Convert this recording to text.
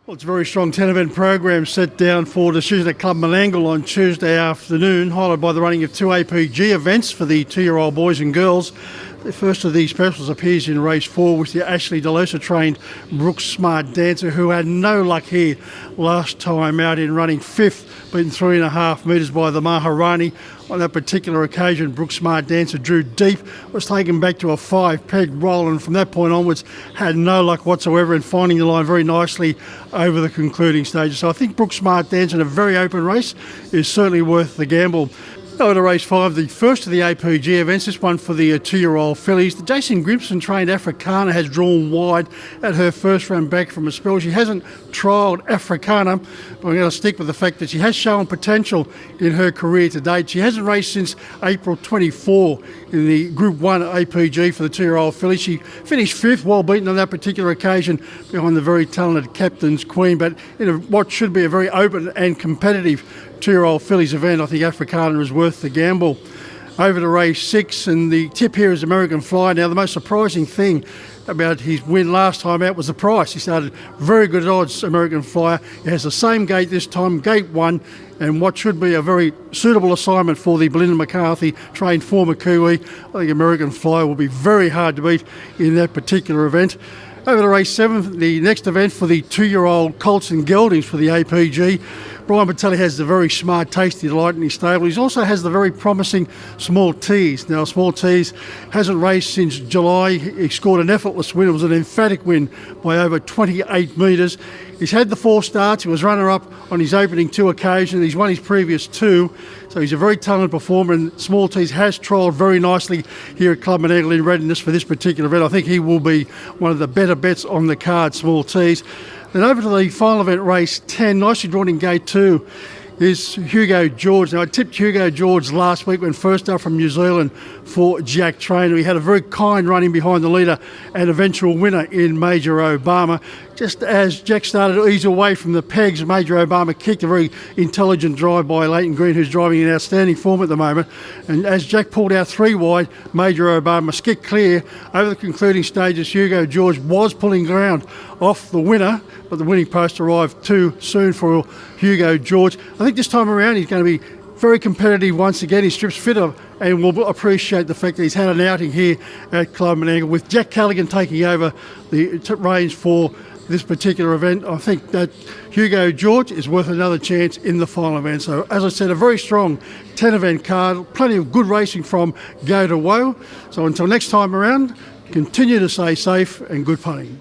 Well, it's a very strong 10-event program set down for decision at Club Menangle on Tuesday afternoon, highlighted by the running of two APG events for the 2-year-old boys and girls. The first of these specials appears in race 4 with the Ashley DeLosa trained Brooks Smart Dancer, who had no luck here last time out in running 5th, beaten 3.5 metres by the Maharani. On that particular occasion, Brooks Smart Dancer drew deep, was taken back to a 5-peg roll, and from that point onwards had no luck whatsoever in finding the line very nicely over the concluding stages. So I think Brooks Smart Dancer in a very open race is certainly worth the gamble. Over to race 5, the first of the APG events, this one for the 2-year-old fillies. The Jason Grimson trained Africana has drawn wide at her first run back from a spell. She hasn't trialled Africana, but I'm going to stick with the fact that she has shown potential in her career to date. She hasn't raced since April 24 in the Group 1 APG for the 2-year-old fillies. She finished 5th, well beaten on that particular occasion behind the very talented Captain's Queen, but in what should be a very open and competitive 2-year-old fillies event, I think Africana is worth the gamble. Over to race 6, and the tip here is American Fly. Now, the most surprising thing about his win last time out was the price. He started very good odds, American Flyer. He has the same gate this time, gate 1, and what should be a very suitable assignment for the Belinda McCarthy trained former Kiwi. I think American Flyer will be very hard to beat in that particular event. Over to race 7, the next event for the 2-year-old colts and geldings for the APG. Brian Patelli has the very smart Tasty Delight in his stable. He also has the very promising Small Tease. Now, Small Tease hasn't raced since July. He scored an effortless win. It was an emphatic win by over 28 metres. He's had the 4 starts. He was runner-up on his opening 2 occasions. He's won his previous 2. So he's a very talented performer, and Small Tease has trialled very nicely here at Club Menangle in readiness for this particular event. I think he will be one of the better bets on the card, Small Tease. Then over to the final event, race 10, nicely drawn in gate 2, is Hugo George. Now, I tipped Hugo George last week when first up from New Zealand for Jack Trainer. He had a very kind run in behind the leader and eventual winner in Major Obama. Just as Jack started to ease away from the pegs, Major Obama kicked a very intelligent drive by Leighton Green, who's driving in outstanding form at the moment. And as Jack pulled out 3 wide, Major Obama skipped clear. Over the concluding stages, Hugo George was pulling ground off the winner, but the winning post arrived too soon for Hugo George. I think this time around he's going to be very competitive once again. He strips fitter and will appreciate the fact that he's had an outing here at Club Menangle with Jack Callaghan taking over the reins for this particular event. I think that Hugo George is worth another chance in the final event. So, as I said, a very strong 10-event card, plenty of good racing from go to woe. So until next time around, continue to stay safe and good punting.